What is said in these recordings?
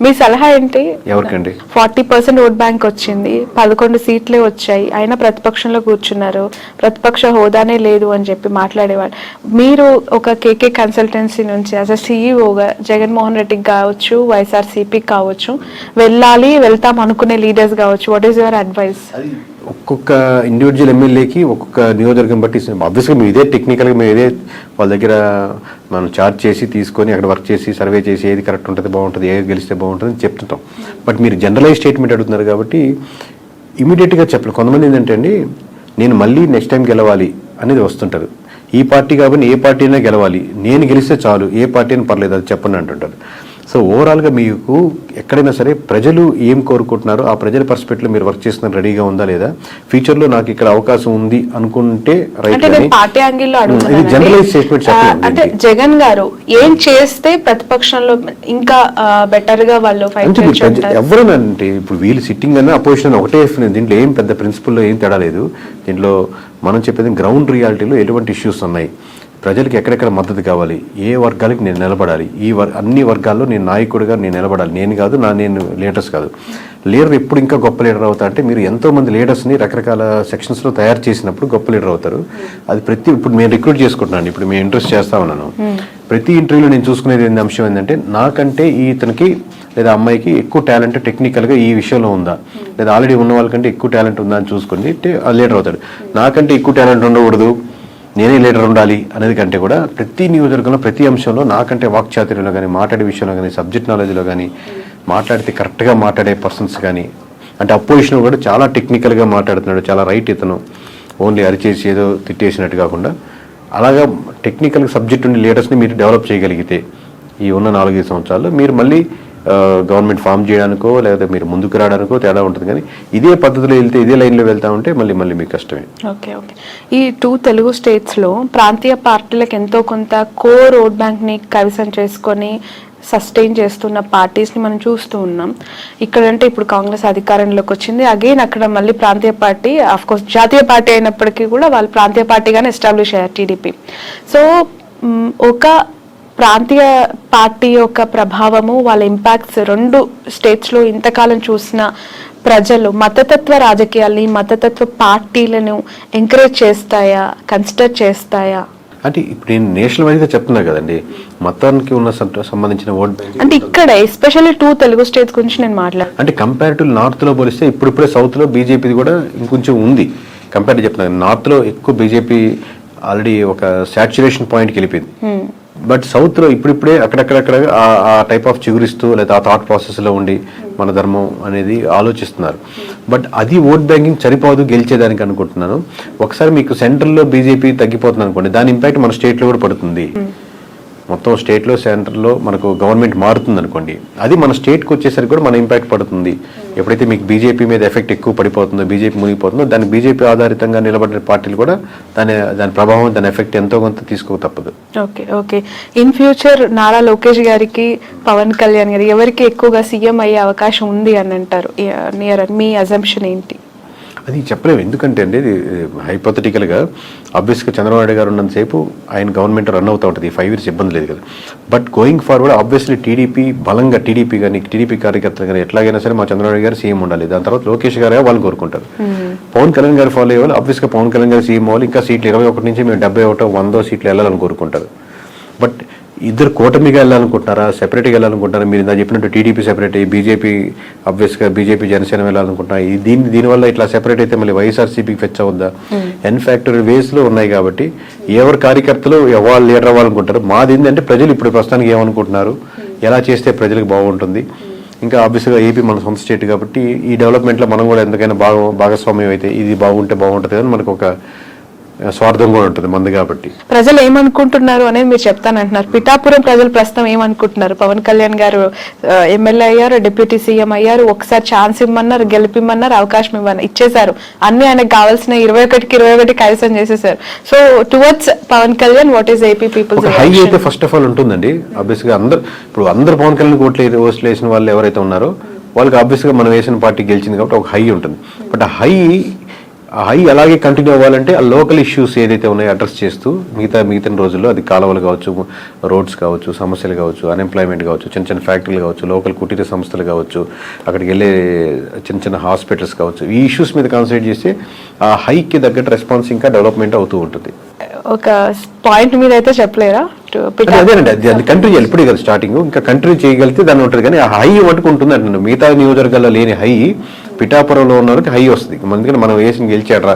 మీ సలహా ఏంటి? ఎవరికండి? 40% ఓట్ బ్యాంక్ వచ్చింది, 11 సీట్లే వచ్చాయి, అయినా ప్రతిపక్షంలో కూర్చున్నారు, ప్రతిపక్ష హోదానే లేదు అని చెప్పి మాట్లాడేవాడు. మీరు ఒక కేకే కన్సల్టెన్సీ నుంచి యాజ్ అ సిఇఓగా జగన్మోహన్ రెడ్డికి కావచ్చు, వైఎస్ఆర్సీపీకి కావచ్చు, వెళ్తాం అనుకునే లీడర్స్ కావచ్చు, వాట్ ఈస్ యువర్ అడ్వైస్? ఒక్కొక్క ఇండివిజువల్ ఎమ్మెల్యేకి ఒక్కొక్క నియోజకవర్గం బట్టి ఆబ్వియస్గా మేము ఇదే టెక్నికల్గా మేము ఇదే వాళ్ళ దగ్గర మనం చార్జ్ చేసి తీసుకొని అక్కడ వర్క్ చేసి సర్వే చేసి ఏది కరెక్ట్ ఉంటుంది బాగుంటుంది, ఏది గెలిస్తే బాగుంటుంది అని చెప్తుంటాం. బట్ మీరు జనరలైజ్ స్టేట్మెంట్ అడుగుతున్నారు కాబట్టి ఇమీడియట్గా చెప్పలేదు. కొంతమంది ఏంటంటే అండి, నేను మళ్ళీ నెక్స్ట్ టైం గెలవాలి అనేది వస్తుంటారు. ఈ పార్టీ కాబట్టి ఏ పార్టీ అయినా గెలవాలి, నేను గెలిస్తే చాలు, ఏ పార్టీ అయినా పర్లేదు అది చెప్పండి అంటుంటారు. సో ఓవరాల్గా మీకు ఎక్కడైనా సరే ప్రజలు ఏం కోరుకుంటున్నారో ఆ ప్రజల పర్స్పెక్టివ్లో మీరు వర్క్ చేస్తున్న రెడీగా ఉందా లేదా, ఫ్యూచర్లో నాకు ఇక్కడ అవకాశం ఉంది అనుకుంటే రైట్. పార్టీ యాంగిల్లో జనరలైజ్ స్టేట్మెంట్ అంటే జగన్ గారు ఏం చేస్తే ప్రతిపక్షంలో ఇంకా బెటర్ గా వాళ్ళు ఎవరైనా అంటే ఇప్పుడు వీళ్ళు సిట్టింగ్ అన్న అపోజిషన్ ఒకటే, దీంట్లో ఏం పెద్ద ప్రిన్సిపల్లో ఏం తేడా లేదు. దీంట్లో మనం చెప్పేది గ్రౌండ్ రియాలిటీలో ఎటువంటి ఇష్యూస్ ఉన్నాయి, ప్రజలకు ఎక్కడెక్కడ మద్దతు కావాలి, ఏ వర్గాలకి నేను నిలబడాలి, అన్ని వర్గాల్లో నేను నాయకుడిగా నేను నిలబడాలి. నేను కాదు, నేను లీడర్స్ కాదు. లీడర్ ఎప్పుడు ఇంకా గొప్ప లీడర్ అవుతా అంటే మీరు ఎంతోమంది లీడర్స్ని రకరకాల సెక్షన్స్లో తయారు చేసినప్పుడు గొప్ప లీడర్ అవుతారు. అది ఇప్పుడు నేను రిక్రూట్ చేసుకుంటున్నాను, ఇప్పుడు మేము ఇంట్రెస్ట్ చేస్తా ఉన్నాను. ప్రతి ఇంటర్వ్యూలో నేను చూసుకునేది అంశం ఏంటంటే నాకంటే ఇతనికి లేదా అమ్మాయికి ఎక్కువ టాలెంట్ టెక్నికల్గా ఈ విషయంలో ఉందా, లేదా ఆల్రెడీ ఉన్న వాళ్ళకంటే ఎక్కువ టాలెంట్ ఉందా అని చూసుకొని లీడర్ అవుతాడు. నాకంటే ఎక్కువ టాలెంట్ ఉండకూడదు, నేనే లీడర్ ఉండాలి అనేది కంటే కూడా ప్రతి నియోజకవర్గంలో ప్రతి అంశంలో నాకంటే వాక్చాతుర్యంలో కానీ, మాట్లాడే విషయంలో కానీ, సబ్జెక్ట్ నాలెడ్జ్లో కానీ, మాట్లాడితే కరెక్ట్గా మాట్లాడే పర్సన్స్ కానీ, అంటే అపోజిషన్ కూడా చాలా టెక్నికల్గా మాట్లాడుతున్నాడు, చాలా రైట్ ఇతను, ఓన్లీ అరిచేసి ఏదో తిట్టేసినట్టు కాకుండా అలాగా టెక్నికల్ సబ్జెక్ట్ ఉండే లీడర్స్ని మీరు డెవలప్ చేయగలిగితే ఈ ఉన్న 4-5 సంవత్సరాల్లో మీరు మళ్ళీ గవర్నమెంట్ ఫామ్ చేయడానికో లేదా మీరు ముందుకు రావడానికో తేడా ఉంటుంది. కానీ ఇదే పద్ధతిలో వెళ్తే, ఇదే లైన్లో వెళ్తా ఉంటే మళ్ళీ మీకు కష్టమే. ఓకే. ఈ 2 తెలుగు స్టేట్స్లో ప్రాంతీయ పార్టీలకు ఎంతో కొంత కోర్ ఓట్ బ్యాంక్ని కైవసం చేసుకొని సస్టైన్ చేస్తున్న పార్టీస్ని మనం చూస్తూ ఉన్నాం. ఇక్కడంటే ఇప్పుడు కాంగ్రెస్ అధికారంలోకి వచ్చింది, అగైన్ అక్కడ మళ్ళీ ప్రాంతీయ పార్టీ, ఆఫ్కోర్స్ జాతీయ పార్టీ అయినప్పటికీ కూడా వాళ్ళు ప్రాంతీయ పార్టీగానే ఎస్టాబ్లిష్ అయ్యారు, టీడీపీ. సో ఒక ప్రాంతీయ పార్టీ యొక్క ప్రభావము, వాళ్ళ ఇంపాక్ట్స్ 2 స్టేట్స్లో ఇంతకాలం చూసిన ప్రజలు మతతత్వ రాజకీయాల్ని, మతతత్వ పార్టీలను ఎంకరేజ్ చేస్తాయా, కన్సిడర్ చేస్తాయా? అంటే ఇప్పుడు నేను నేషనల్ వైజ్గా చెప్తున్నా కదండి, మతానికి ఉన్న సంబంధించిన ఓట్ బ్యాంక్ అంటే ఇక్కడ ఎస్పెషల్లీ 2 తెలుగు స్టేట్స్ గురించి నేను మాట్లాడు. అంటే కంపారిటివ్ నార్త్లో పోలిస్తే ఇప్పుడిప్పుడే సౌత్లో బీజేపీ కూడా ఇంకొంచెం ఉంది. కంపారిటివ్ చెప్తున్నాను, నార్త్లో ఎక్కువ బీజేపీ ఆల్రెడీ ఒక సాచ్యురేషన్ పాయింట్కి వెళ్ళిపోయింది. బట్ సౌత్లో ఇప్పుడిప్పుడే అక్కడక్కడక్కడ ఆ టైప్ ఆఫ్ చిగురిస్తూ లేదా ఆ థాట్ ప్రాసెస్లో ఉండి మన ధర్మం అనేది ఆలోచిస్తున్నారు. బట్ అది ఓట్ బ్యాంకింగ్ సరిపోదు గెలిచేదానికి అనుకుంటున్నాను. ఒకసారి మీకు సెంట్రల్లో బీజేపీ తగ్గిపోతుంది అనుకోండి, దాని ఇంపాక్ట్ మన స్టేట్లో కూడా పడుతుంది. మొత్తం స్టేట్లో సెంటర్లో మనకు గవర్నమెంట్ మారుతుంది అనుకోండి, అది మన స్టేట్కి వచ్చేసరికి కూడా మన ఇంపాక్ట్ పడుతుంది. ఎప్పుడైతే మీకు బీజేపీ మీద ఎఫెక్ట్ ఎక్కువ పడిపోతుందో, బీజేపీ మునిగిపోతుందో, దాని బీజేపీ ఆధారితంగా నిలబడిన పార్టీలు కూడా దాని ప్రభావం, దాని ఎఫెక్ట్ ఎంతో కొంత తీసుకో తప్పదు. Okay. In future Nara Lokesh గారికి, పవన్ కళ్యాణ్ గారికి ఎవరికి ఎక్కువగా సీఎం అయ్యే అవకాశం ఉంది అని అంటారు? మీ అజంప్షన్ ఏంటి? అది చెప్పలేము. ఎందుకంటే అండి హైపోథెటికల్గా ఆబ్వియస్గా చంద్రబాబు నాయుడు గారు ఉన్నంతసేపు ఆయన గవర్నమెంట్ రన్ అవుతూ ఉంటుంది, 5 years ఇబ్బంది లేదు కదా. But going forward obviously TDP కార్యకర్తలు కానీ ఎట్లాగైనా సరే మా చంద్రబాబు గారు సీఎం ఉండాలి. దాని తర్వాత లోకేష్ గారు వాళ్ళు కోరుకుంటారు. పవన్ కళ్యాణ్ గారు ఫాలో అయ్యేవాళ్ళు ఆబ్వియస్గా పవన్ కళ్యాణ్ గారు సీఎం అవ్వాలి, ఇంకా సీట్లు 21 నుంచి మేము 71, 100 సీట్లు వెళ్ళాలని కోరుకుంటారు. బట్ ఇద్దరు కూటమిగా వెళ్ళాలనుకుంటున్నారా, సెపరేట్గా వెళ్ళాలనుకుంటున్నారా? మీరు ఇందా చెప్పినట్టు టీడీపీ సెపరేట్ అయ్యి బీజేపీ ఆబ్వియస్గా బీజేపీ జనసేన వెళ్ళాలనుకుంటున్నారు. దీనివల్ల ఇట్లా సెపరేట్ అయితే మళ్ళీ వైఎస్ఆర్సీపీకి ఫెచ్ అవుద్దా? ఎన్ ఫ్యాక్టర్ వేస్లో ఉన్నాయి కాబట్టి ఎవరి కార్యకర్తలు ఎవరు లీడర్ అవ్వాలనుకుంటారు. మాది ఏంటంటే ప్రజలు ఇప్పుడు ప్రస్తుతానికి ఏమనుకుంటున్నారు, ఎలా చేస్తే ప్రజలకు బాగుంటుంది. ఇంకా ఆబ్వియస్గా ఏపీ మన సొంత స్టేట్ కాబట్టి ఈ డెవలప్మెంట్లో మనం కూడా ఎంతకైనా భాగస్వామ్యం అయితే ఇది బాగుంటే బాగుంటుంది అని మనకు ఒక స్వార్థం కూడా ఉంటుంది మంది కాబట్టి. ప్రజలు ఏమనుకుంటున్నారు అనేది మీరు చెప్తానంటున్నారు. పిఠాపురం ప్రజలు ప్రస్తుతం ఏమనుకుంటున్నారు? పవన్ కళ్యాణ్ గారు ఎమ్మెల్యే అయ్యారు, డిప్యూటీ సీఎం అయ్యారు, ఒకసారి ఛాన్స్ ఇవ్వమన్నారు, గెలిపిమ్మన్నారు, అవకాశం ఇచ్చేశారు, అన్ని ఆయనకు కావాల్సిన 21కి 21 కైవసం చేసేసారు. So towards Pavan Kalyan what is AP peoples high అయితే ఫస్ట్ ఆఫ్ ఆల్ ఉంటుందండి. ఆబ్వియస్గా అందరు పవన్ కళ్యాణ్ ఓట్లు వేసిన వాళ్ళు ఎవరైతే ఉన్నారో వాళ్ళకి ఆబ్వియస్గా మనం వేసిన పార్టీ గెలిచింది కాబట్టి ఒక హై ఉంటుంది. బట్ ఆ హై ఆ హై అలాగే కంటిన్యూ అవ్వాలంటే ఆ లోకల్ ఇష్యూస్ ఏదైతే ఉన్నాయో అడ్రస్ చేస్తూ మిగతా రోజుల్లో అది కాలువలు కావచ్చు, రోడ్స్ కావచ్చు, సమస్యలు కావచ్చు, అన్ఎంప్లాయ్మెంట్ కావచ్చు, చిన్న చిన్న ఫ్యాక్టరీలు కావచ్చు, లోకల్ కుటీర సంస్థలు కావచ్చు, అక్కడికి వెళ్ళే చిన్న చిన్న హాస్పిటల్స్ కావచ్చు, ఈ ఇష్యూస్ మీద కాన్సన్ట్రేట్ చేస్తే ఆ హైకి తగ్గట్టు రెస్పాన్స్ ఇంకా డెవలప్మెంట్ అవుతూ ఉంటుంది. ఒక పాయింట్ మీద అయితే చెప్పలేరా? అదేనండి, అది కంట్రీ చేయాలి. ఇప్పుడే కదా స్టార్టింగ్, ఇంకా కంట్రీ చేయగలిగితే దాన్ని ఉంటుంది. కానీ ఆ హై మటుకు ఉంటుంది అంటున్నాను. మిగతా నియోజకవర్గాల్లో లేని హై పిఠాపురంలో ఉన్న వాళ్ళకి హై వస్తుంది. ఎందుకంటే మనం వేసి గెలిచాడరా,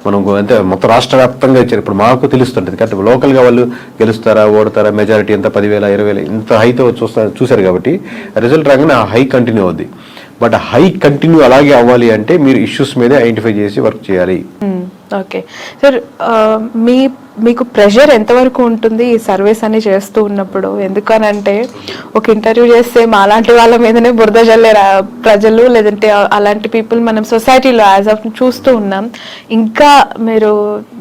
మనం అంటే మొత్తం రాష్ట్ర వ్యాప్తంగా ఇచ్చారు. ఇప్పుడు మాకు తెలుస్తుంటుంది కాబట్టి లోకల్గా వాళ్ళు గెలుస్తారా, ఓడతారా, మెజారిటీ ఎంత 10,000, 20,000 ఇంత హైతో చూశారు కాబట్టి రిజల్ట్ రాగానే ఆ హై కంటిన్యూ అవుద్ది. బట్ హై కంటిన్యూ అలాగే అవ్వాలి అంటే మీరు ఇష్యూస్ మీదే ఐడెంటిఫై చేసి వర్క్ చేయాలి. ఓకే సార్, మీకు ప్రెషర్ ఎంతవరకు ఉంటుంది ఈ సర్వీస్ అని చేస్తూ ఉన్నప్పుడు? ఎందుకనంటే ఒక ఇంటర్వ్యూ చేస్తే మాలాంటి వాళ్ళ మీదనే బురద జల్లే ప్రజలు, లేదంటే అలాంటి పీపుల్ మనం సొసైటీలో యాజ్ ఆఫ్ చూస్తూ ఉన్నాం. ఇంకా మీరు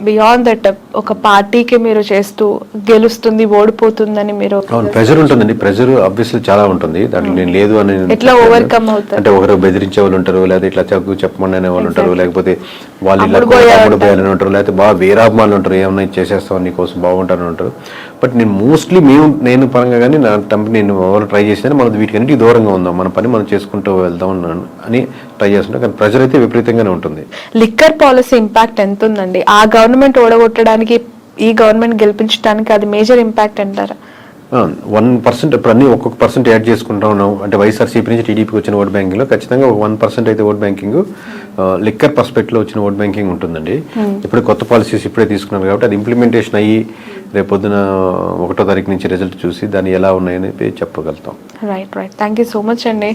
బియాండ్ దట్ ఒక పార్టీకి మీరు చేస్తూ గెలుస్తుంది, ఓడిపోతుందని మీరు ప్రెషర్ ఉంటుందండి. ప్రెషర్ ఆబ్వియస్లీ చాలా ఉంటుంది. దాంట్లో నేను లేదు అని ఎట్లా ఓవర్కమ్ అవుతారు అంటే ఒకరు బెదిరించే వాళ్ళు ఉంటారు, లేదా ఇట్లా చెప్పమని వాళ్ళు ఉంటారు, లేకపోతే వాళ్ళు ఇలా పోయాలని ఉంటారు, లేకపోతే బాగా వీరాభిమానులు ఉంటారు, ఏమన్నా చేసేస్తాం నీకోసం బాగుంటారని ఉంటారు. బట్ నేను మోస్ట్లీ నేను పరంగా కానీ నా కంపెనీ నేను ఎవరు ట్రై చేసినా మనం వీటికన్నిటికీ దూరంగా ఉందాం, మన పని మనం చేసుకుంటూ వెళ్దాం అని ట్రై చేస్తున్నాం. కానీ ప్రెజర్ అయితే విపరీతంగానే ఉంటుంది. లిక్కర్ పాలసీ ఇంపాక్ట్ ఎంత ఉందండి? ఆ గవర్నమెంట్ ఓడగొట్టడానికి ఈ గవర్నమెంట్ గెలిపించడానికి అది మేజర్ ఇంపాక్ట్ అంటారా? 1% ఇప్పుడు అన్ని ఒక్కొక్క పర్సెంట్ యాడ్ చేసుకుంటా ఉన్నాం. అంటే వైఎస్ఆర్సీపీ నుంచి టీడీపీకి వచ్చిన ఓట్ బ్యాంకింగ్లో ఖచ్చితంగా ఒక 1% అయితే ఓట్ బ్యాంకింగ్ లిక్కర్ పర్స్పెక్ట్లో వచ్చిన ఓట్ బ్యాంకింగ్ ఉంటుందండి. ఇప్పుడు కొత్త పాలసీస్ ఇప్పుడే తీసుకున్నారు కాబట్టి అది ఇంప్లిమెంటేషన్ అయ్యి రేపు పొద్దున 1వ తారీఖు నుంచి రిజల్ట్ చూసి దాన్ని ఎలా ఉన్నాయని చెప్పగలుగుతాం. Right. Thank you so much అండి.